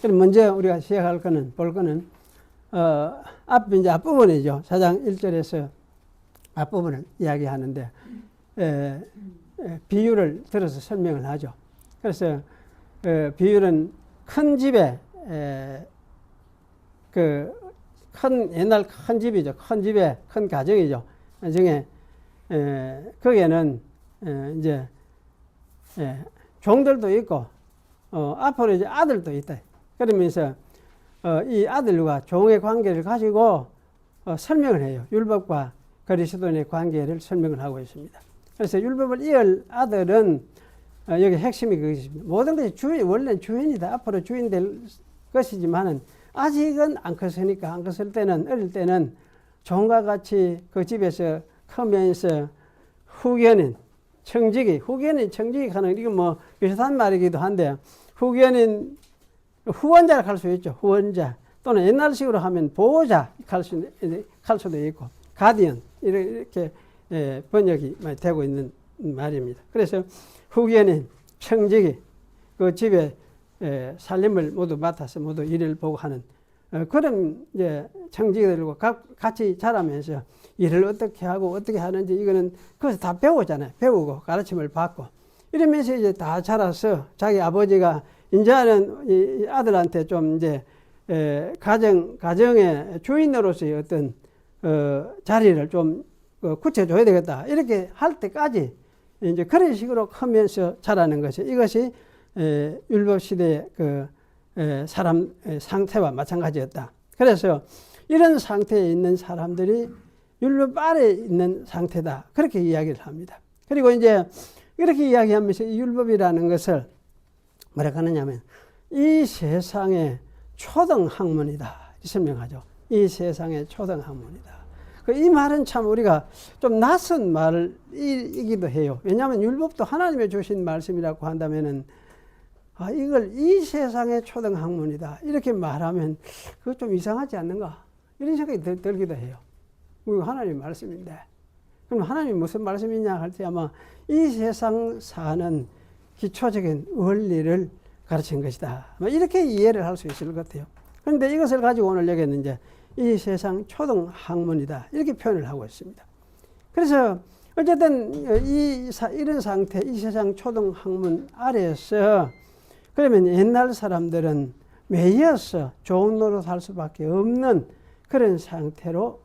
그럼 먼저 우리가 시작할 거는, 볼 거는, 이제 앞부분이죠. 4장 1절에서 앞부분을 이야기하는데, 비유를 들어서 설명을 하죠. 그래서, 비유는 큰 집에, 옛날 큰 집이죠. 큰 집에, 큰 가정이죠. 가정에, 거기에는, 이제, 종들도 있고, 앞으로 이제 아들도 있다. 그러면서, 이 아들과 종의 관계를 가지고, 설명을 해요. 율법과 그리스도인의 관계를 설명을 하고 있습니다. 그래서 율법을 이을 아들은, 여기 핵심이 그것입니다. 모든 것이 원래는 주인이다. 앞으로 주인 될 것이지만은, 아직은 안 컸으니까, 안 컸을 때는, 어릴 때는 종과 같이 그 집에서 크면서 후견인, 청지기 하는, 이건 뭐 비슷한 말이기도 한데, 후원자를 갈 수 있죠. 후원자. 또는 옛날식으로 하면 보호자 갈 수도 있고, 가디언. 이렇게 번역이 되고 있는 말입니다. 그래서 후견인, 청지기, 그 집에 살림을 모두 맡아서 모두 일을 보고 하는 그런 이제 청지기들과 같이 자라면서 일을 어떻게 하고 어떻게 하는지 이거는 그것을 다 배우잖아요. 배우고 가르침을 받고 이러면서 이제 다 자라서 자기 아버지가 이제는 이 아들한테 좀 이제 가정의 주인으로서의 어떤 자리를 좀 굳혀줘야 되겠다. 이렇게 할 때까지 이제 그런 식으로 크면서 자라는 것이 이것이 율법 시대의 사람 상태와 마찬가지였다. 그래서 이런 상태에 있는 사람들이 율법 아래에 있는 상태다. 그렇게 이야기를 합니다. 그리고 이제 이렇게 이야기하면서 이 율법이라는 것을 뭐라고 하느냐면 이 세상의 초등학문이다. 설명하죠. 이 세상의 초등학문이다. 이 말은 참 우리가 좀 낯선 말이기도 해요. 왜냐하면 율법도 하나님의 주신 말씀이라고 한다면은 이걸 이 세상의 초등학문이다. 이렇게 말하면 그거 좀 이상하지 않는가? 이런 생각이 들기도 해요. 이거 하나님의 말씀인데. 그럼 하나님이 무슨 말씀이냐 할 때 아마 이 세상 사는 기초적인 원리를 가르친 것이다. 이렇게 이해를 할 수 있을 것 같아요. 그런데 이것을 가지고 오늘 여기는 이제 이 세상 초등학문이다. 이렇게 표현을 하고 있습니다. 그래서 어쨌든 이런 상태, 이 세상 초등학문 아래에서 그러면 옛날 사람들은 매여서 좋은 노릇 할 수밖에 없는 그런 상태로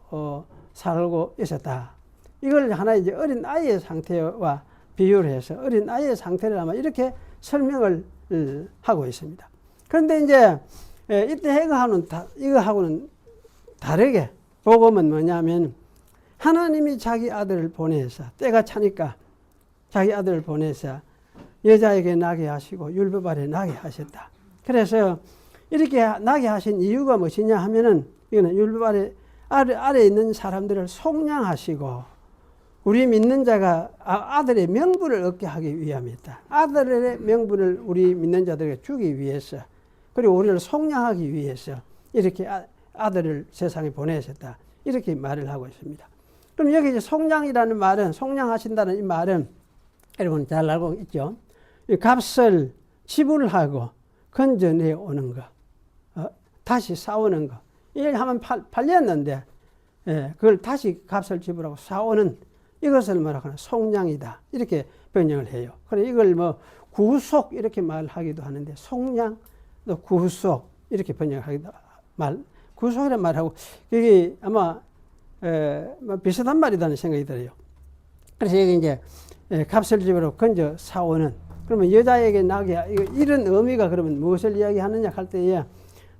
살고 있었다. 이걸 하나 이제 어린 아이의 상태와 비유를 해서 어린 아이의 상태를 아마 이렇게 설명을 하고 있습니다. 그런데 이제 이때 이거하고는 다르게 복음은 뭐냐면 하나님이 자기 아들을 보내서 때가 차니까 자기 아들을 보내서 여자에게 나게 하시고 율법 아래 나게 하셨다. 그래서 이렇게 나게 하신 이유가 무엇이냐 하면은 이거는 율법 아래 있는 사람들을 속량하시고 우리 믿는 자가 아들의 명분을 얻게 하기 위함이다. 아들의 명분을 우리 믿는 자들에게 주기 위해서 그리고 우리를 속량하기 위해서 이렇게 아들을 세상에 보내셨다. 이렇게 말을 하고 있습니다. 그럼 여기 이제 속량이라는 말은 속량하신다는 이 말은 여러분 잘 알고 있죠. 이 값을 지불하고 건져내 오는 거, 다시 싸우는 거. 이걸 하면 팔렸는데 그걸 다시 값을 지불하고 싸우는 이것을 뭐라고 하나 속량이다. 이렇게 번역을 해요. 그래 이걸 뭐 구속 이렇게 말하기도 하는데 속량 또 구속 이렇게 번역하기도 구속이라는 말하고 이게 아마 비슷한 말이라는 생각이 들어요. 그래서 여기 이제 값을 지불하고 건져 싸우는 그러면 여자에게 나게 이런 의미가 그러면 무엇을 이야기하느냐 할 때에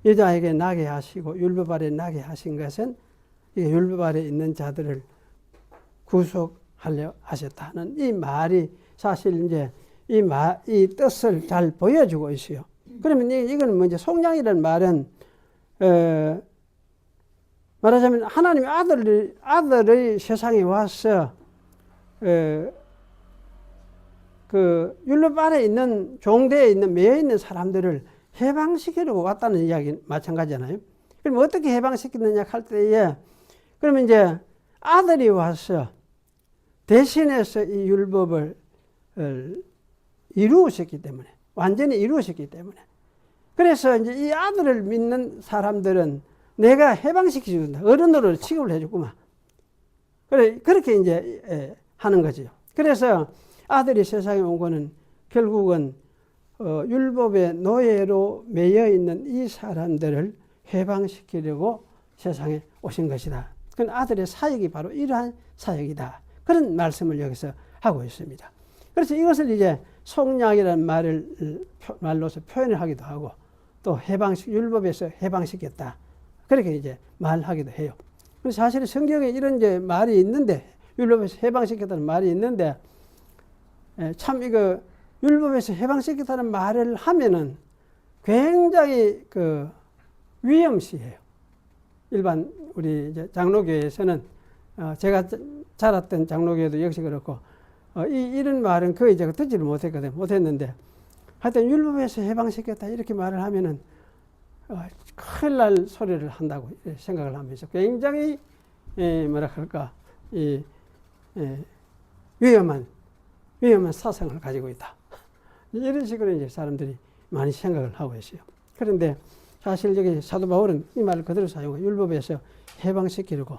여자에게 나게 하시고 율법 아래 나게 하신 것은 율법 아래 있는 자들을 구속하려 하셨다는 이 말이 사실 이제 이 뜻을 잘 보여주고 있어요. 그러면 이건 먼저 속량이라는 말은 말하자면 하나님의 아들의 세상에 와서 그 율법 아래 있는 종대에 있는 매여 있는 사람들을 해방시키려고 왔다는 이야기 마찬가지잖아요. 그럼 어떻게 해방시키느냐 할 때에 그러면 이제 아들이 와서 대신해서 이 율법을 이루셨기 때문에 완전히 이루셨기 때문에 그래서 이제 이 아들을 믿는 사람들은 내가 해방시켜준다. 어른으로 취급을 해주구만. 그래, 그렇게 이제 하는 거죠. 그래서 아들이 세상에 온 거는 결국은 율법의 노예로 매여 있는 이 사람들을 해방시키려고 세상에 오신 것이다. 그건 아들의 사역이 바로 이러한 사역이다. 그런 말씀을 여기서 하고 있습니다. 그래서 이것을 이제 속량이라는 말로서 표현을 하기도 하고 또 율법에서 해방시켰다. 그렇게 이제 말하기도 해요. 그래서 사실 성경에 이런 이제 말이 있는데, 율법에서 해방시켰다는 말이 있는데, 참 이거 율법에서 해방시켰다는 말을 하면은 굉장히 그 위험시해요. 일반 우리 이제 장로교에서는 제가 자랐던 장로교도 역시 그렇고 이런 말은 거의 제가 듣지를 못했는데 하여튼 율법에서 해방시켰다 이렇게 말을 하면은 큰일 날 소리를 한다고 생각을 하면서 굉장히 뭐라 할까 위험한 사상을 가지고 있다. 이런 식으로 이제 사람들이 많이 생각을 하고 있어요. 그런데 사실 여기 사도 바울은 이 말을 그대로 사용해 율법에서 해방시키려고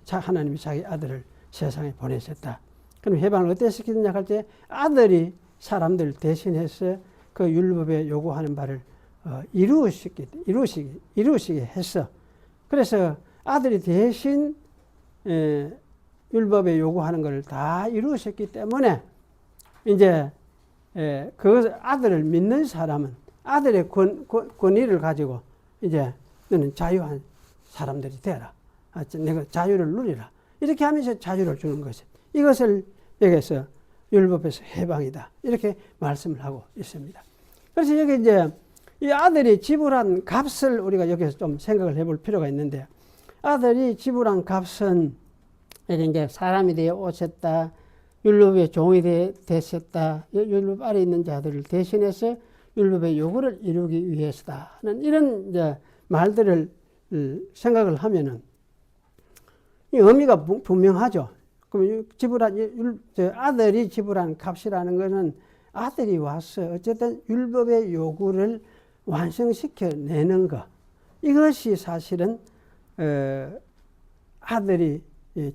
하나님이 자기 아들을 세상에 보내셨다. 그럼 해방을 어떻게 시키느냐 할 때 아들이 사람들 대신해서 그 율법에 요구하는 바를 이루시게 했어. 그래서 아들이 대신 율법에 요구하는 것을 다 이루셨기 때문에 이제 그 아들을 믿는 사람은 아들의 권위를 가지고 이제 너는 자유한 사람들이 되라. 내가 자유를 누리라. 이렇게 하면서 자유를 주는 것이 이것을 여기서 율법에서 해방이다. 이렇게 말씀을 하고 있습니다. 그래서 여기 이제 이 아들이 지불한 값을 우리가 여기서 좀 생각을 해볼 필요가 있는데 아들이 지불한 값은 여기 이제 사람이 되어 오셨다. 율법의 종이 되셨다. 율법 아래 있는 자들을 대신해서 율법의 요구를 이루기 위해서다 하는 이런 이제 말들을 생각을 하면은 이 의미가 분명하죠. 그럼 아들이 지불한 값이라는 것은 아들이 와서 어쨌든 율법의 요구를 완성시켜 내는 것. 이것이 사실은 아들이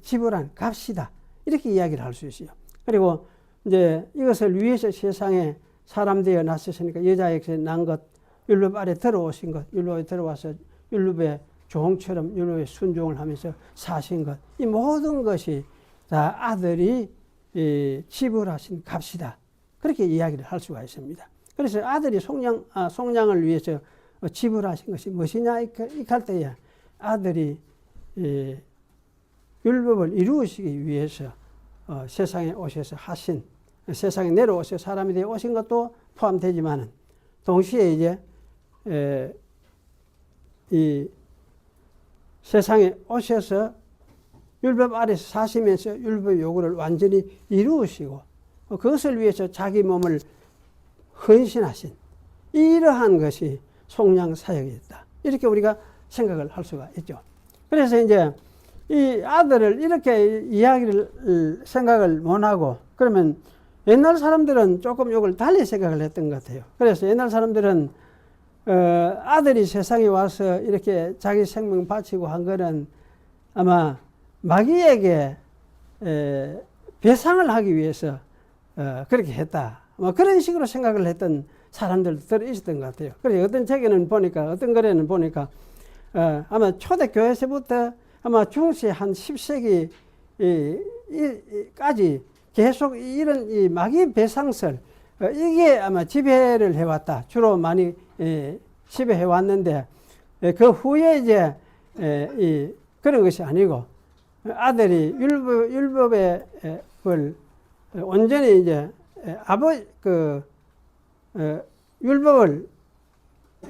지불한 값이다. 이렇게 이야기를 할 수 있어요. 그리고 이제 이것을 위해서 세상에 사람 되어 났으니까 여자에게서 난 것, 율법 아래 들어오신 것, 율법에 들어와서 율법의 종처럼 율법에 순종을 하면서 사신 것, 이 모든 것이 다 아들이 지불하신 값이다. 그렇게 이야기를 할 수가 있습니다. 그래서 아들이 속량을 위해서 지불하신 것이 무엇이냐 이할 때에 아들이 율법을 이루시기 위해서 세상에 오셔서 하신 세상에 내려오셔서 사람이 되어 오신 것도 포함되지만은 동시에 이제 이 세상에 오셔서 율법 아래서 사시면서 율법 요구를 완전히 이루시고 그것을 위해서 자기 몸을 헌신하신 이러한 것이 속량 사역이었다. 이렇게 우리가 생각을 할 수가 있죠. 그래서 이제 이 아들을 이렇게 생각을 못하고 그러면 옛날 사람들은 조금 이걸 달리 생각을 했던 것 같아요. 그래서 옛날 사람들은 아들이 세상에 와서 이렇게 자기 생명 바치고 한 거는 아마 마귀에게 배상을 하기 위해서 그렇게 했다. 뭐 그런 식으로 생각을 했던 사람들도 들어 있었던 것 같아요. 그래서 어떤 책에는 보니까 어떤 글에는 보니까 아마 초대교회에서부터 아마 중세 한 10세기까지 계속 이런 이 마귀 배상설 이게 아마 지배를 해왔다. 주로 많이 지배해 왔는데 그 후에 이제 그런 것이 아니고 아들이 율법의 온전히 이제 율법을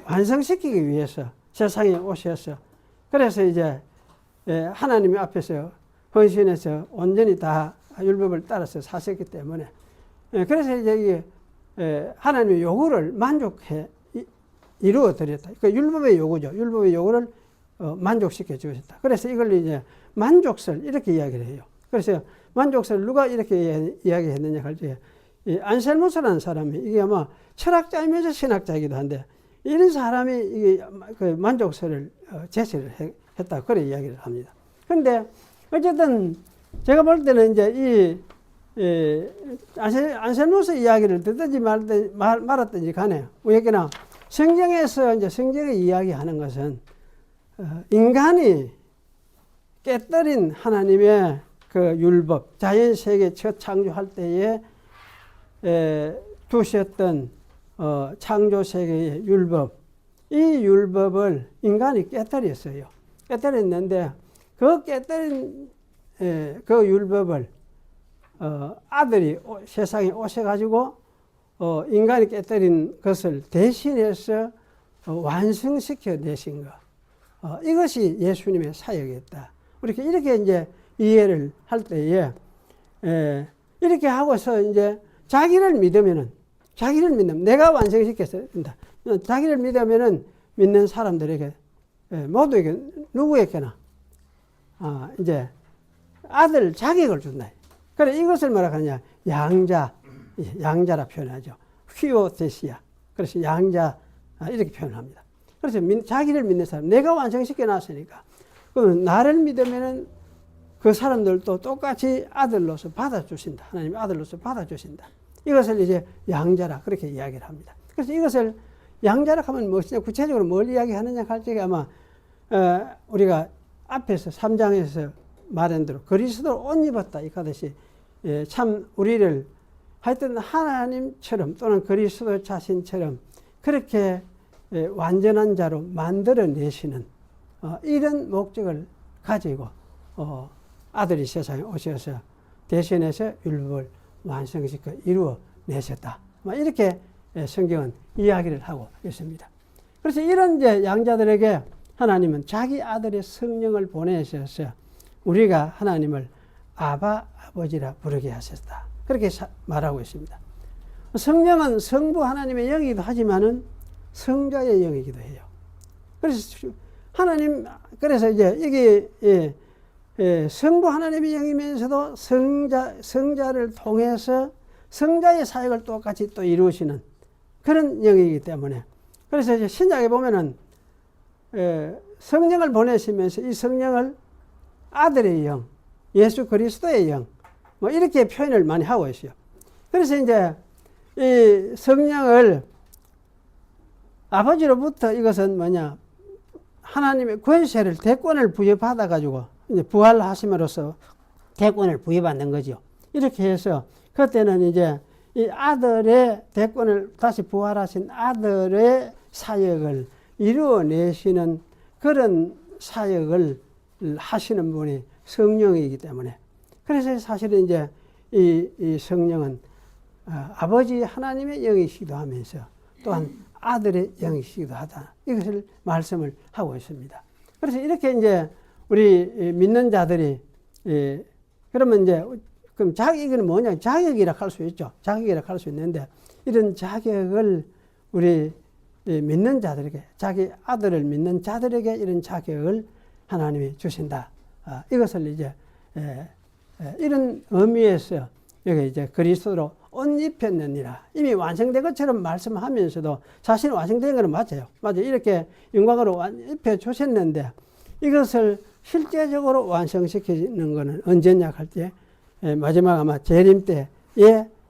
완성시키기 위해서 세상에 오셔서 그래서 이제 하나님 앞에서 헌신해서 온전히 다 율법을 따라서 사셨기 때문에 그래서 이제 하나님의 요구를 만족해 이루어 드렸다. 그 율법의 요구죠. 율법의 요구를 만족시켜 주셨다. 그래서 이걸 이제 만족설 이렇게 이야기를 해요. 그래서 만족설 누가 이렇게 이야기했느냐 할 때 안셀무스라는 사람이 이게 아마 철학자이면서 신학자이기도 한데 이런 사람이 이게 그 만족스를 제시를 했다. 그래 이야기를 합니다. 그런데 어쨌든 제가 볼 때는 이제 안셀무스 이야기를 듣든지 말았든지 간에 왜냐하면 성경에서 이제 성경이 이야기하는 것은 인간이 깨뜨린 하나님의 그 율법, 자연 세계 첫 창조할 때에 두셨던 창조 세계의 율법, 이 율법을 인간이 깨뜨렸어요. 깨뜨렸는데 그 깨뜨린 그 율법을 아들이 세상에 오셔가지고 인간이 깨뜨린 것을 대신해서 완성시켜 내신 것. 이것이 예수님의 사역이었다. 이렇게 이제 이해를 할 때에 이렇게 하고서 이제 자기를 믿으면 내가 완성시켜서 된다. 자기를 믿으면은 믿는 사람들에게 모두에게 누구에게나 이제 아들 자격을 준다. 그래 이것을 뭐라 하느냐 양자라 표현하죠. 휘오테시아. 그래서 양자 이렇게 표현합니다. 그래서 자기를 믿는 사람 내가 완성시켜 놨으니까 그러면 나를 믿으면은 그 사람들도 똑같이 아들로서 받아주신다. 하나님의 아들로서 받아주신다. 이것을 이제 양자라 그렇게 이야기를 합니다. 그래서 이것을 양자라 하면 무엇이냐 구체적으로 뭘 이야기하느냐 할 적에 아마 우리가 앞에서 3장에서 말한 대로 그리스도를 옷 입었다 이카듯이 참 우리를 하여튼 하나님처럼 또는 그리스도 자신처럼 그렇게 완전한 자로 만들어내시는 이런 목적을 가지고 아들이 세상에 오셔서 대신해서 율법을 완성시켜 이루어내셨다. 이렇게 성경은 이야기를 하고 있습니다. 그래서 이런 이제 양자들에게 하나님은 자기 아들의 성령을 보내셔서 우리가 하나님을 아바 아버지라 부르게 하셨다. 그렇게 말하고 있습니다. 성령은 성부 하나님의 영이기도 하지만은 성자의 영이기도 해요. 그래서 이제 이게 성부 하나님의 영이면서도 성자를 통해서 성자의 사역을 똑같이 또 이루시는 그런 영이기 때문에 그래서 이제 신약에 보면은 성령을 보내시면서 이 성령을 아들의 영, 예수 그리스도의 영, 이렇게 표현을 많이 하고 있어요. 그래서 이제 이 성령을 아버지로부터 이것은 뭐냐, 하나님의 권세를, 대권을 부여받아가지고 이제 부활하심으로써 대권을 부여받는 거죠. 이렇게 해서 그때는 이제 이 아들의 대권을 다시 부활하신 아들의 사역을 이루어내시는 그런 사역을 하시는 분이 성령이기 때문에 그래서 사실은 이제 이 성령은 아버지 하나님의 영이시기도 하면서 또한 아들의 영이시기도 하다. 이것을 말씀을 하고 있습니다. 그래서 이렇게 이제 우리 믿는 자들이 그러면 이제 그럼 이건 뭐냐? 자격이라 할 수 있죠. 자격이라 할 수 있는데 이런 자격을 우리 믿는 자들에게 자기 아들을 믿는 자들에게 이런 자격을 하나님이 주신다. 이것을 이제 이런 의미에서 여기 이제 그리스도로 옷 입혔느니라. 이미 완성된 것처럼 말씀하면서도 사실 완성된 것은 맞아요. 이렇게 영광으로 입혀 주셨는데 이것을 실제적으로 완성시키는 것은 언제냐 할 때 마지막 아마 재림 때에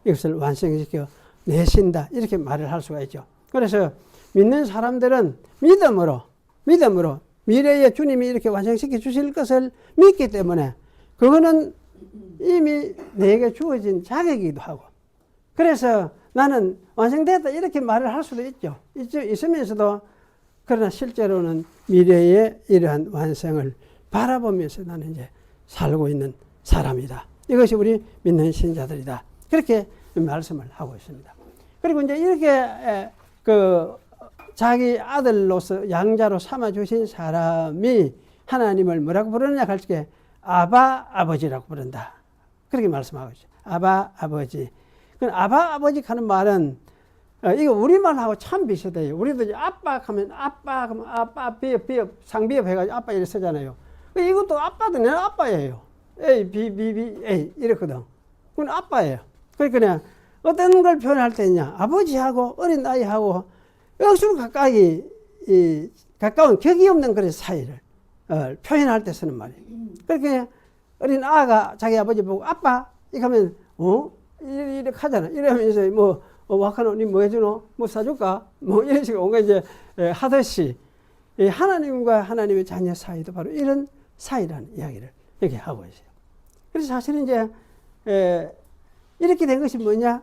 이것을 완성시켜 내신다. 이렇게 말을 할 수가 있죠. 그래서 믿는 사람들은 믿음으로 미래에 주님이 이렇게 완성시켜 주실 것을 믿기 때문에 그거는 이미 내게 주어진 자격이기도 하고 그래서 나는 완성됐다 이렇게 말을 할 수도 있으면서도 그러나 실제로는 미래의 이러한 완성을 바라보면서 나는 이제 살고 있는 사람이다. 이것이 우리 믿는 신자들이다. 그렇게 말씀을 하고 있습니다. 그리고 이제 이렇게 자기 아들로서 양자로 삼아주신 사람이 하나님을 뭐라고 부르느냐 할 때 아바 아버지라고 부른다. 그렇게 말씀하고 있죠. 아바 아버지. 아바 아버지 하는 말은 이거 우리말하고 참 비슷해요. 우리도 이제 아빠 하면 아빠 비읍 상비읍 해가지고 아빠 이렇게 쓰잖아요. 이것도 아빠도 내 아빠예요. A, B, B, B, A 이렇거든. 그건 아빠예요. 그러니까 어떤 걸 표현할 때냐 아버지하고 어린 아이하고 억수로 가까운 격이 없는 그런 사이를 표현할 때 쓰는 말이에요. 그렇게 어린 아가 자기 아버지 보고 아빠 이렇게 하면 이렇게 하잖아. 이러면서 뭐 와카노 니 뭐 해주노? 뭐 사줄까? 뭐 이런 식으로 뭔가 이제 하듯이 하나님과 하나님의 자녀 사이도 바로 이런 사이라는 이야기를 이렇게 하고 있어요. 그래서 사실은 이제 이렇게 된 것이 뭐냐?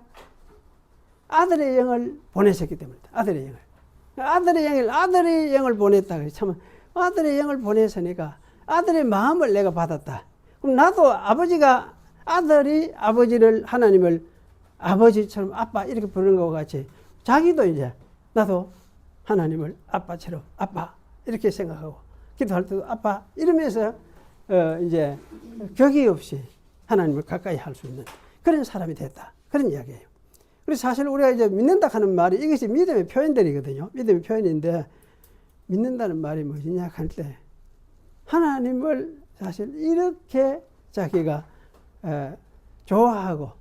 아들의 영을 보내셨기 때문이다. 아들의 영을. 아들의 영을 보냈다. 참, 아들의 영을 보냈으니까 아들의 마음을 내가 받았다. 그럼 나도 아들이 아버지를, 하나님을 아버지처럼 아빠 이렇게 부르는 것과 같이 자기도 이제 나도 하나님을 아빠처럼 아빠 이렇게 생각하고 기도할 때도 아빠 이러면서 이제 격이 없이 하나님을 가까이 할 수 있는 그런 사람이 됐다. 그런 이야기예요. 그래서 사실 우리가 이제 믿는다 하는 말이 이것이 믿음의 표현들이거든요. 믿음의 표현인데 믿는다는 말이 무엇이냐 할 때 하나님을 사실 이렇게 자기가 좋아하고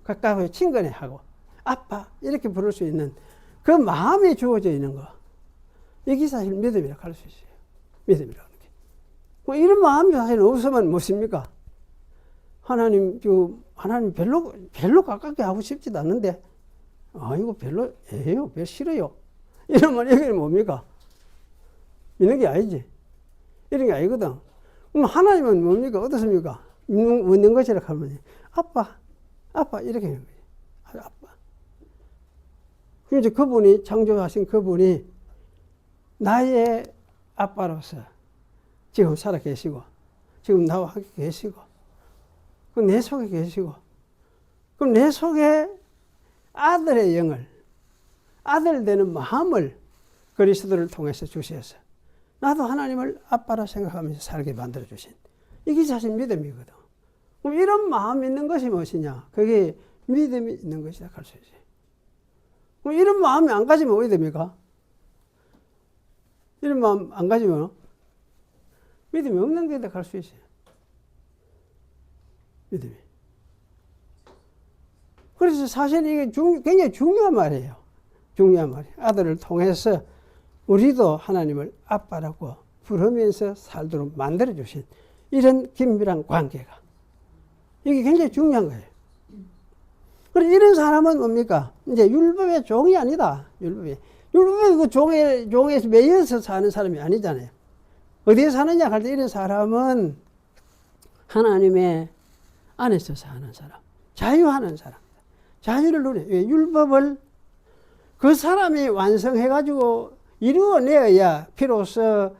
가까이 친근해하고 아빠 이렇게 부를 수 있는 그 마음이 주어져 있는 거. 이게 사실 믿음이라고 할 수 있어요. 믿음이라고 하는 게. 뭐 이런 마음이 사실 없으면 무엇입니까? 하나님 별로 가깝게 하고 싶지도 않는데 이거 별로 싫어요. 이러면 이게 뭡니까? 믿는 게 아니지. 이런 게 아니거든. 그럼 하나님은 뭡니까? 어떻습니까? 믿는 것이라 하면 아빠 이렇게 하는 거예요. 아빠. 그럼 이제 그분이 창조하신 그분이 나의 아빠로서 지금 살아 계시고 지금 나와 함께 계시고 그럼 내 속에 계시고 그럼 내 속에 아들의 영을 아들 되는 마음을 그리스도를 통해서 주셔서 나도 하나님을 아빠라 생각하면서 살게 만들어 주신 이게 사실 믿음이거든. 그럼 이런 마음 있는 것이 무엇이냐? 그게 믿음이 있는 것이다 할 수 있어요. 그럼 이런 마음이 안 가지면 어떻게 됩니까? 이런 마음 안 가지면 믿음이 없는 게다 갈 수 있어요. 믿음이. 그래서 사실 이게 굉장히 중요한 말이에요. 중요한 말이에요. 아들을 통해서 우리도 하나님을 아빠라고 부르면서 살도록 만들어주신 이런 긴밀한 관계가. 이게 굉장히 중요한 거예요. 그래서 이런 사람은 뭡니까? 이제 율법의 종이 아니다. 율법의 그 종에서 매여서 사는 사람이 아니잖아요. 어디에 사느냐 할 때 이런 사람은 하나님의 안에서 사는 사람. 자유하는 사람. 자유를 누려. 율법을 그 사람이 완성해가지고 이루어내야 비로소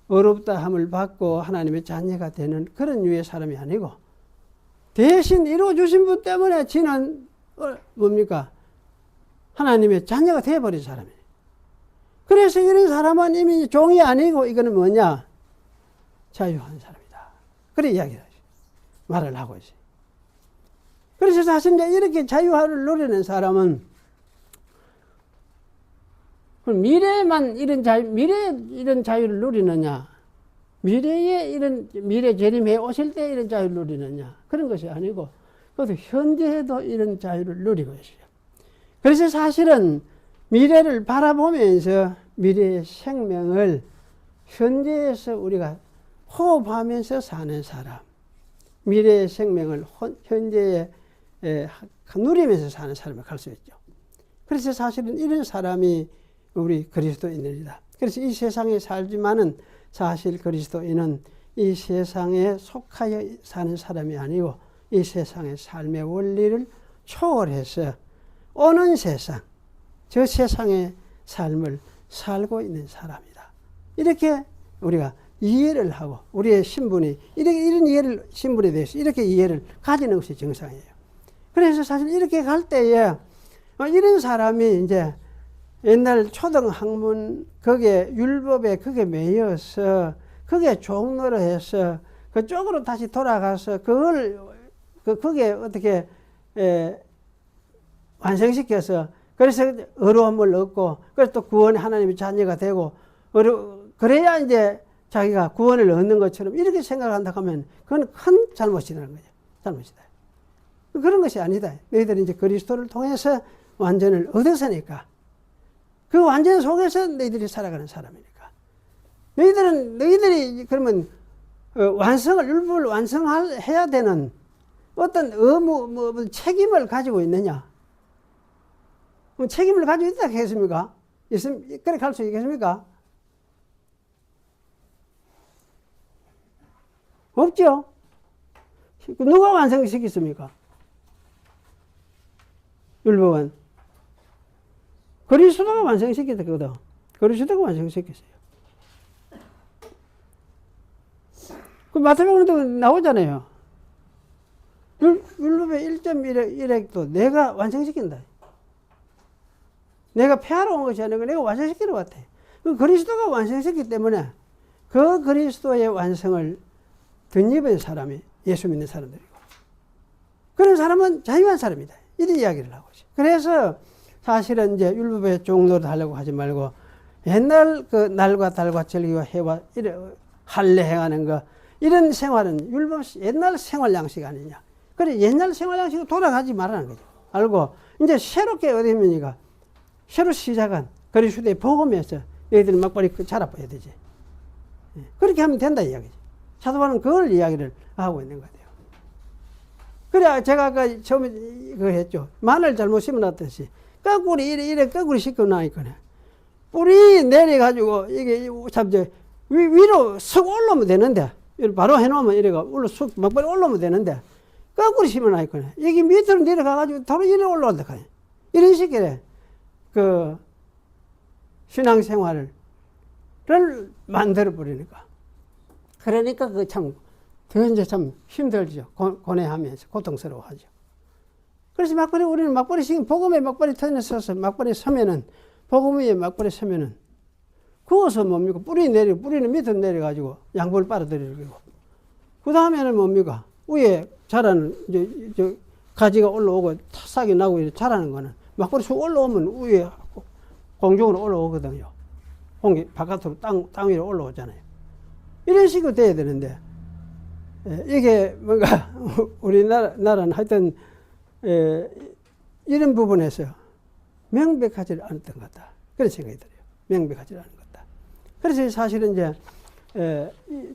어렵다 함을 받고 하나님의 자녀가 되는 그런 유의 사람이 아니고 대신 이루어주신 분 때문에 지는 뭡니까? 하나님의 자녀가 되어버린 사람이에요. 그래서 이런 사람은 이미 종이 아니고 이거는 뭐냐? 자유한 사람이다. 그래 이야기를 하죠. 말을 하고 있어요. 그래서 사실 이제 이렇게 자유를 누리는 사람은 미래만 이런 자유를 누리느냐? 미래 재림해 오실 때 이런 자유를 누리느냐? 그런 것이 아니고, 그것도 현재에도 이런 자유를 누리고 있어요. 그래서 사실은 미래를 바라보면서 미래의 생명을 현재에서 우리가 호흡하면서 사는 사람. 미래의 생명을 현재에 누리면서 사는 사람을 갈 수 있죠. 그래서 사실은 이런 사람이 우리 그리스도인들이다. 그래서 이 세상에 살지만은 사실 그리스도인은 이 세상에 속하여 사는 사람이 아니고 이 세상의 삶의 원리를 초월해서 오는 세상, 저 세상의 삶을 살고 있는 사람이다. 이렇게 우리가 이해를 하고 우리의 신분이 이런 이해를 신분에 대해서 이렇게 이해를 가지는 것이 정상이에요. 그래서 사실 이렇게 갈 때에 이런 사람이 이제 옛날 초등학문 거기에 율법에 그게 매여서 그게 종로로 해서 그쪽으로 다시 돌아가서 그게 어떻게 완성시켜서 그래서 어려움을 얻고 그래서 또 구원의 하나님의 자녀가 되고 그래야 이제 자기가 구원을 얻는 것처럼 이렇게 생각한다 하면 그건 큰 잘못이라는 거죠. 잘못이다. 그런 것이 아니다. 너희들이 이제 그리스도를 통해서 완전을 얻었으니까 그 완전 속에서 너희들이 살아가는 사람이니까. 너희들이 그러면 율법을 완성해야 되는 어떤 의무, 뭐 책임을 가지고 있느냐? 책임을 가지고 있다 하겠습니까? 그렇게 할 수 있겠습니까? 없죠? 누가 완성시켰습니까? 율법은 그리스도가 완성시켰거든. 그리스도가 완성시켰어요. 그 마태복음에도 나오잖아요. 율법의 1.1핵도 내가 완성시킨다. 내가 폐하러 온 것이 아니고 내가 완성시키러 왔다. 그 그리스도가 완성시켰기 때문에 그 그리스도의 완성을 덧입은 사람이 예수 믿는 사람들이고, 그런 사람은 자유한 사람이다. 이런 이야기를 하고 있어요. 그래서 사실은 이제 율법의 종로를 하려고 하지 말고 옛날 그 날과 달과 절기와 해와 할례 행하는 거, 이런 생활은 율법 옛날 생활 양식 아니냐. 그래 옛날 생활 양식으로 돌아가지 말라는 거죠. 알고 이제 새롭게 어디입니까? 새로 시작한 그리스도의 복음에서 너희들 막바리 자라봐야 되지. 그렇게 하면 된다 이야기죠. 사도 바울은 그걸 이야기를 하고 있는 것 같아요. 그래 제가 아까 처음에 그거 했죠. 마늘 잘못 심어놨듯이 거꾸로 이래 거꾸로 심어놔있거나 뿌리 내려가지고 이게 참 위로 쑥 올라오면 되는데, 바로 해놓으면 이래가 쑥 막바리 올라오면 되는데 거꾸로 심어놔있거나 여기 밑으로 내려가가지고 바로 이래 올라온다. 이런 식의 그 신앙생활을 만들어버리니까. 그러니까 그 참, 더 이제 참 힘들죠. 고뇌하면서 고통스러워하죠. 그래서 우리는 막바리 지금 복음의 막바리 터에 서서 막바리 서면은, 복음 위에 막바리 서면은, 구워서 뭡니까? 뿌리는 밑으로 내려가지고 양분을 빨아들이고. 그 다음에는 뭡니까? 위에 자라는, 이제 가지가 올라오고 싹이 나고 이렇게 자라는 거는 막바리 쑥 올라오면 위에 공중으로 올라오거든요. 공기 바깥으로 땅 위로 올라오잖아요. 이런 식으로 돼야 되는데, 이게 뭔가 우리나라는 하여튼 이런 부분에서 명백하지 않았던 것 같다. 그런 생각이 들어요. 명백하지 않은 것 같다. 그래서 사실은 이제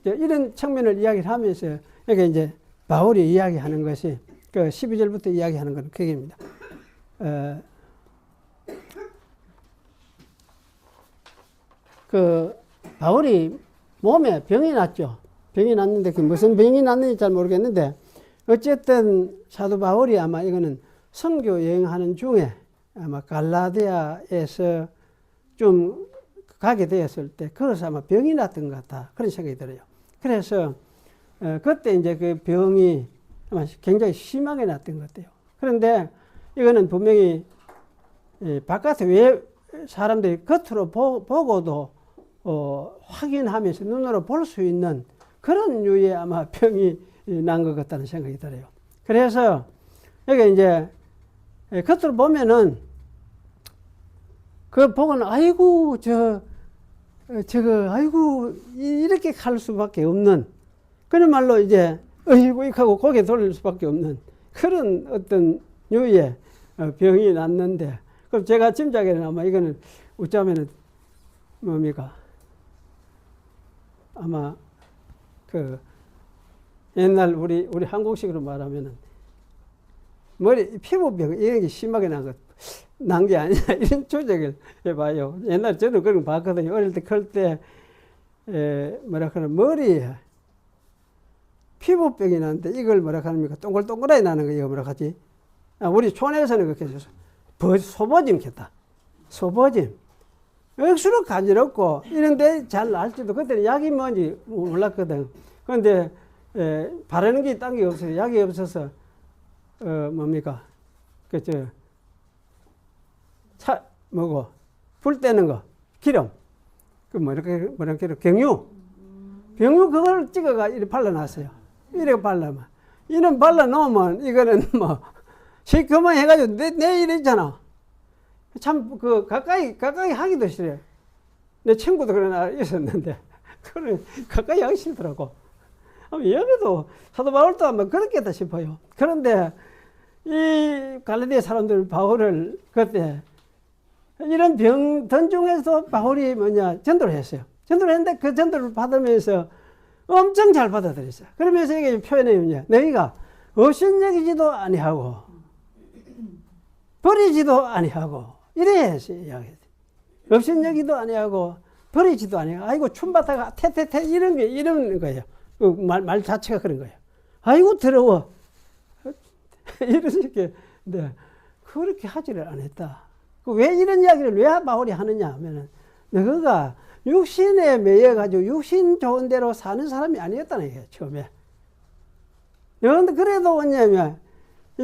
이런 측면을 이야기를 하면서 이게 이제 바울이 이야기하는 것이 그 12절부터 이야기하는 건 그게입니다. 그 바울이 몸에 병이 났죠. 병이 났는데 그 무슨 병이 났는지 잘 모르겠는데 어쨌든 사도 바울이 아마 이거는 선교 여행하는 중에 아마 갈라디아에서 좀 가게 되었을 때 거기서 아마 병이 났던 것 같다. 그런 생각이 들어요. 그래서 그때 이제 그 병이 아마 굉장히 심하게 났던 것 같아요. 그런데 이거는 분명히 바깥에 왜 사람들이 겉으로 보고도 확인하면서 눈으로 볼 수 있는 그런 류의 아마 병이 난 것 같다는 생각이 들어요. 그래서 여기 이제 겉으로 보면은 그 보고는 아이고 저거 아이고 이렇게 갈 수밖에 없는, 그런 말로 이제 어이구 하고 고개 돌릴 수밖에 없는 그런 어떤 류의 병이 났는데, 그럼 제가 짐작에는 아마 이거는 어쩌면은 뭡니까? 아마 그 옛날 우리 한국식으로 말하면은 피부병 이런 게 심하게 난 게 아니냐 이런 추정을 해봐요. 옛날 저도 그런 거 봤거든요. 어릴 때 클 때 뭐라 그러나 머리에 피부병이 나는데 이걸 뭐라 합니까? 동글동글하게 나는 거 이거 뭐라 하지? 우리 촌에서는 그렇게 해서 소보짐 켰다. 소보짐. 억수로 간지럽고 이런데 잘 알지도 그때는 약이 뭔지 몰랐거든. 그런데 바르는 게 딴 게 없어서 약이 없어서 뭡니까? 불 떼는 거 기름 뭐라 경유 그걸 찍어가 이렇게 발라놨어요. 이렇게 발라면 이는 발라놓으면 이거는 뭐 시커먼 해가지고 내일 있잖아. 참 가까이 하기도 싫어요. 내 친구도 그런 날 있었는데 그걸 가까이 하기 싫더라고. 여기도 사도 바울도 아마 그렇겠다 싶어요. 그런데 이 갈라디아 사람들은 바울을 그때 이런 병든 중에서 바울이 전도를 했어요. 전도를 했는데 그 전도를 받으면서 엄청 잘 받아들였어요. 그러면서 이게 표현이 뭐냐. 너희가 업신여기지도 아니하고 버리지도 아니하고 이래야 이야기해요. 업신여기도 아니하고 버리지도 아니하고 아이고 춤바다가 태태태 이런 거예요. 말 자체가 그런 거예요. 아이고 더러워. 이런 식의 네, 그렇게 하지를 않았다. 왜 이런 이야기를 왜 바울이 하느냐 하면은 너가 육신에 매여가지고 육신 좋은 대로 사는 사람이 아니었다는 얘기예요. 처음에. 그런데 그래도 뭐냐면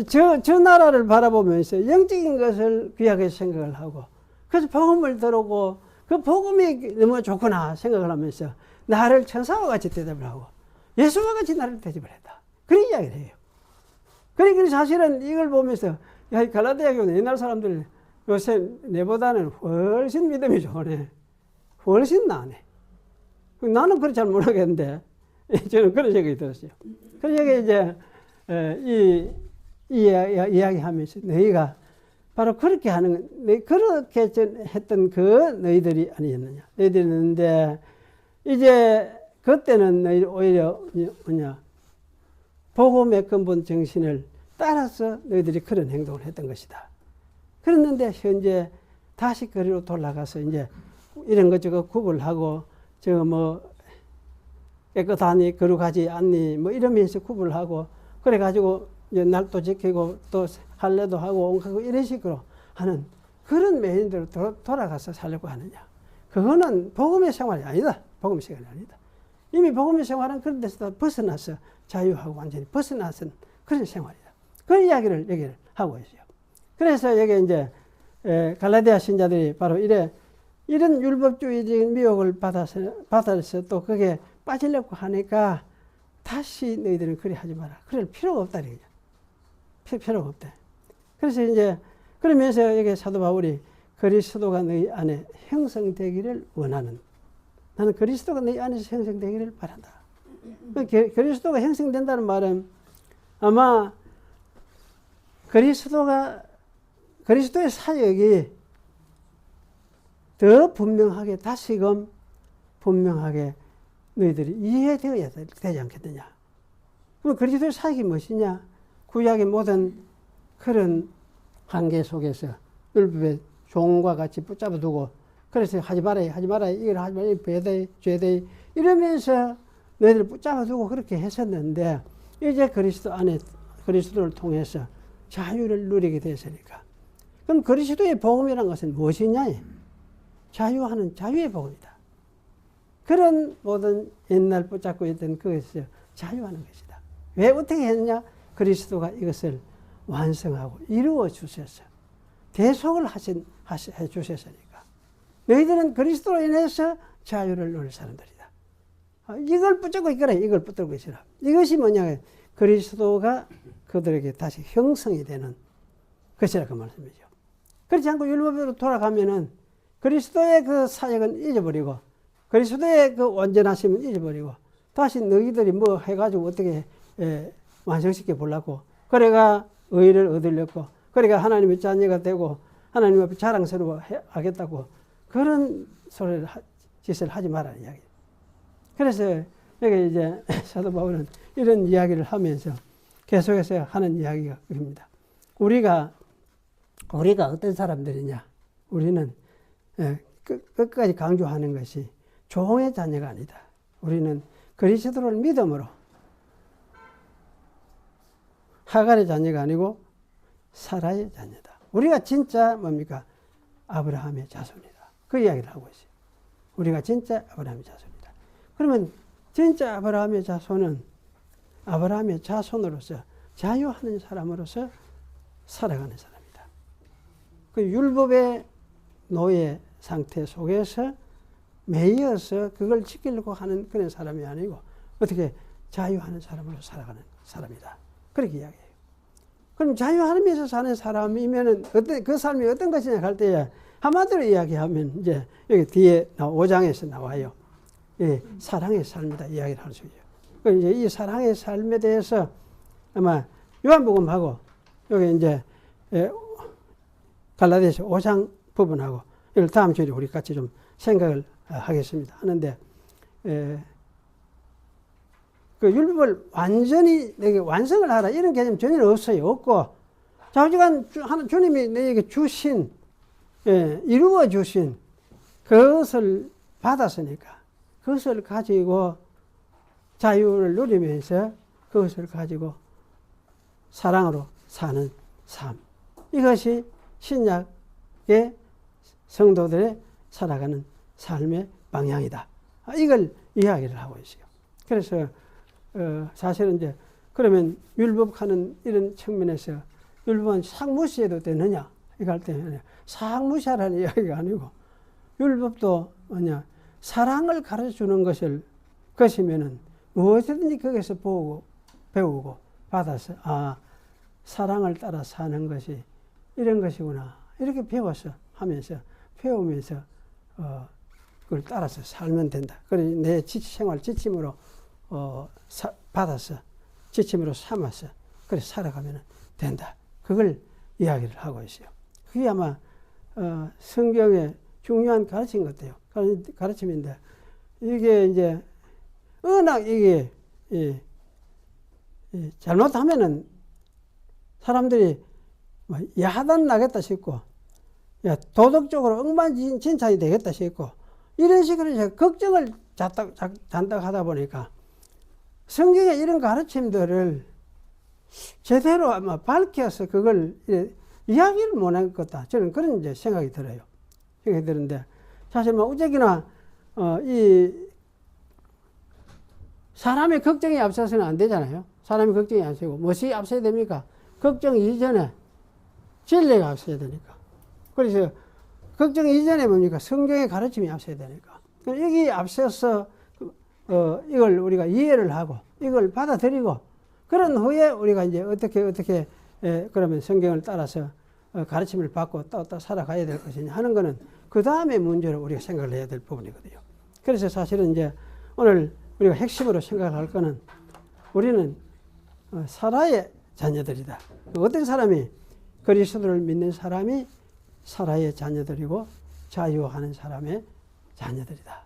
저 나라를 바라보면서 영적인 것을 귀하게 생각을 하고 그래서 복음을 들어오고 그 복음이 너무 좋구나 생각을 하면서 나를 천사와 같이 대접을 하고 예수와 같이 나를 대접을 했다. 그런 이야기를 해요. 그러니까 사실은 이걸 보면서 야, 갈라디아 교는 옛날 사람들 요새 내보다는 훨씬 믿음이 좋네. 훨씬 나네. 나는 그렇게 잘 모르겠는데 저는 그런 생각이 들었어요. 그래서 이제 이야기하면서 너희가 바로 그렇게 그렇게 했던 그 너희들이 아니었느냐. 너희들이었는데 이제 그때는 너희 오히려 뭐냐 복음의 근본 정신을 따라서 너희들이 그런 행동을 했던 것이다. 그랬는데 현재 다시 거리로 돌아가서 이제 이런 것 저것 구분하고 저거 뭐 깨끗하니 거룩하지 않니 뭐 이러면서 구분하고 그래가지고 이제 날도 지키고 또 할례도 하고 옹하고 이런 식으로 하는 그런 메인대로 돌아가서 살려고 하느냐. 그거는 복음의 생활이 아니다. 복음의 생활이 아니다. 이미 복음의 생활은 그런 데서 벗어나서 자유하고 완전히 벗어나서 그런 생활이다. 그런 이야기를 얘기를 하고 있어요. 그래서 여기 이제 갈라디아 신자들이 바로 이런 율법주의적인 미혹을 받아서 또 그게 빠지려고 하니까 다시 너희들은 그리 하지 마라. 그럴 필요가 없다. 필요가 없다. 그래서 이제 그러면서 여기 사도 바울이 그리스도가 너희 안에 형성되기를 원하는 나는 그리스도가 너희 안에서 형성되기를 바란다. 그리스도가 형성된다는 말은 아마 그리스도의 사역이 더 분명하게 다시금 분명하게 너희들이 이해되어야 되지 않겠느냐. 그럼 그리스도의 사역이 무엇이냐? 구약의 모든 그런 한계 속에서 율법의 종과 같이 붙잡아 두고 그래서 하지 말아야 이걸 하지 말아야 죄대 이러면서 너희들을 붙잡아 두고 그렇게 했었는데 이제 그리스도 안에 그리스도를 통해서 자유를 누리게 됐으니까 그럼 그리스도의 복음이라는 것은 무엇이냐? 자유하는 자유의 복음이다. 그런 모든 옛날 붙잡고 있던 그것에서 자유하는 것이다. 왜 어떻게 했느냐? 그리스도가 이것을 완성하고 이루어 주셔서 대속을 해 주셨으니까 너희들은 그리스도로 인해서 자유를 누릴 사람들이다. 이걸 붙잡고 있거라. 이걸 붙들고 있으라. 이것이 뭐냐? 그리스도가 그들에게 다시 형성이 되는 것이라 그 말씀이죠. 그렇지 않고 율법으로 돌아가면은 그리스도의 그 사역은 잊어버리고 그리스도의 그 온전하심은 잊어버리고 다시 너희들이 뭐 해가지고 어떻게 완성시켜 보려고 그래가 의를 얻으려고 그래가 하나님의 자녀가 되고 하나님 앞에 자랑스러워 하겠다고 그런 짓을 하지 말라는 이야기. 그래서 여기 이제 사도 바울은 이런 이야기를 하면서 계속해서 하는 이야기가 그럽니다. 우리가 어떤 사람들이냐? 우리는 끝까지 강조하는 것이 종의 자녀가 아니다. 우리는 그리스도를 믿음으로 하갈의 자녀가 아니고 사라의 자녀다. 우리가 진짜 뭡니까? 아브라함의 자손이다. 그 이야기를 하고 있어요. 우리가 진짜 아브라함의 자손이다. 그러면 진짜 아브라함의 자손은 아브라함의 자손으로서 자유하는 사람으로서 살아가는 사람이다. 그 율법의 노예 상태 속에서 매여서 그걸 지키려고 하는 그런 사람이 아니고 어떻게 자유하는 사람으로 살아가는 사람이다. 그렇게 이야기해요. 그럼 자유하면서 사는 사람이면은 그 삶이 어떤 것이냐 할 때에 한마디로 이야기하면 이제 여기 뒤에 5장에서 나와요. 예, 사랑의 삶이다 이야기를 할 수 있죠. 그 이제 이 사랑의 삶에 대해서 아마 요한복음하고 여기 이제 갈라디아서 5장 부분하고 이걸 다음 주에 우리 같이 좀 생각을 하겠습니다. 하는데 그 율법을 완전히 내게 완성을 하라 이런 개념 전혀 없어요. 없고 좌우지간 주님이 내게 주신 이루어 주신 그것을 받았으니까 그것을 가지고 자유를 누리면서 그것을 가지고 사랑으로 사는 삶. 이것이 신약의 성도들의 살아가는 삶의 방향이다. 이걸 이야기를 하고 있어요. 그래서 사실은 이제 그러면 율법하는 이런 측면에서 율법은 상무시해도 되느냐? 이거 할 때는 상무시하라는 이야기가 아니고 율법도 뭐냐 사랑을 가르쳐주는 것이면은 무엇이든지 거기서 보고 배우고 받아서 사랑을 따라 사는 것이 이런 것이구나 이렇게 배워서 하면서 배우면서 그걸 따라서 살면 된다. 그래 내 생활 지침으로 받아서 지침으로 삼아서 그래 살아가면 된다. 그걸 이야기를 하고 있어요. 그게 아마 성경의 중요한 가르침 같아요. 가르침인데 이게 이제 워낙 이게 잘못하면은 사람들이 야단 나겠다 싶고 도덕적으로 엉망진창이 되겠다 싶고 이런 식으로 걱정을 잔뜩 하다 보니까 성경의 이런 가르침들을 제대로 아마 밝혀서 그걸 이야기를 못한 것 같다. 저는 그런 이제 생각이 들어요. 생각이 드는데 사실 뭐 우적이나 이 사람의 걱정이 앞서서는 안 되잖아요. 사람의 걱정이 앞서고 무엇이 앞서야 됩니까? 걱정 이전에 진리가 앞서야 되니까. 그래서 걱정 이전에 뭡니까? 성경의 가르침이 앞서야 되니까. 여기 앞서서 이걸 우리가 이해를 하고 이걸 받아들이고 그런 후에 우리가 이제 어떻게 그러면 성경을 따라서 가르침을 받고 또 살아가야 될 것이냐 하는 거는 그 다음에 문제로 우리가 생각을 해야 될 부분이거든요. 그래서 사실은 이제 오늘 우리가 핵심으로 생각할 거는 우리는 사라의 자녀들이다. 어떤 사람이 그리스도를 믿는 사람이 사라의 자녀들이고 자유하는 사람의 자녀들이다.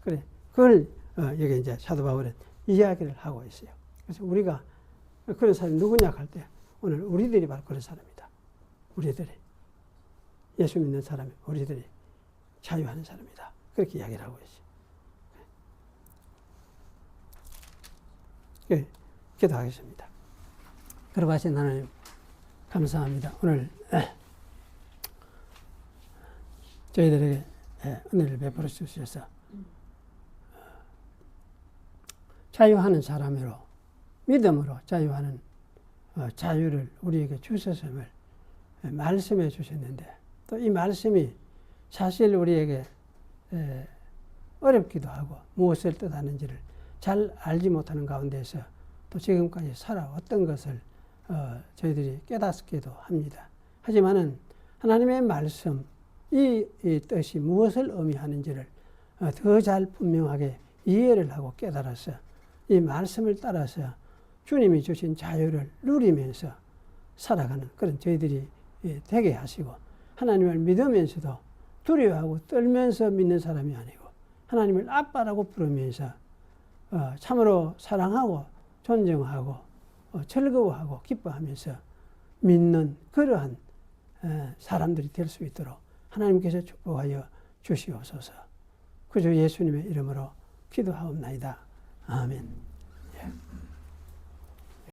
그래 그걸 여기 이제 사도 바울은 이야기를 하고 있어요. 그래서 우리가 그런 사람이 누구냐 할 때 오늘 우리들이 바로 그런 사람이다. 우리들이 예수 믿는 사람이 우리들이 자유하는 사람이다. 그렇게 이야기를 하고 있어요. 예, 기도하겠습니다. 그러하신 하나님 감사합니다. 오늘 저희들에게 은혜를 베풀어 주셔서 자유하는 사람으로 믿음으로 자유하는 자유를 우리에게 주셨음을 말씀해 주셨는데 또 이 말씀이 사실 우리에게 어렵기도 하고 무엇을 뜻하는지를 잘 알지 못하는 가운데서 또 지금까지 살아왔던 것을 저희들이 깨닫기도 합니다. 하지만은 하나님의 말씀 이 뜻이 무엇을 의미하는지를 더 잘 분명하게 이해를 하고 깨달아서 이 말씀을 따라서 주님이 주신 자유를 누리면서 살아가는 그런 저희들이 되게 하시고 하나님을 믿으면서도 두려워하고 떨면서 믿는 사람이 아니고 하나님을 아빠라고 부르면서 참으로 사랑하고 존경하고 즐거워하고 기뻐하면서 믿는 그러한 사람들이 될 수 있도록 하나님께서 축복하여 주시옵소서. 그저 예수님의 이름으로 기도하옵나이다. 아멘.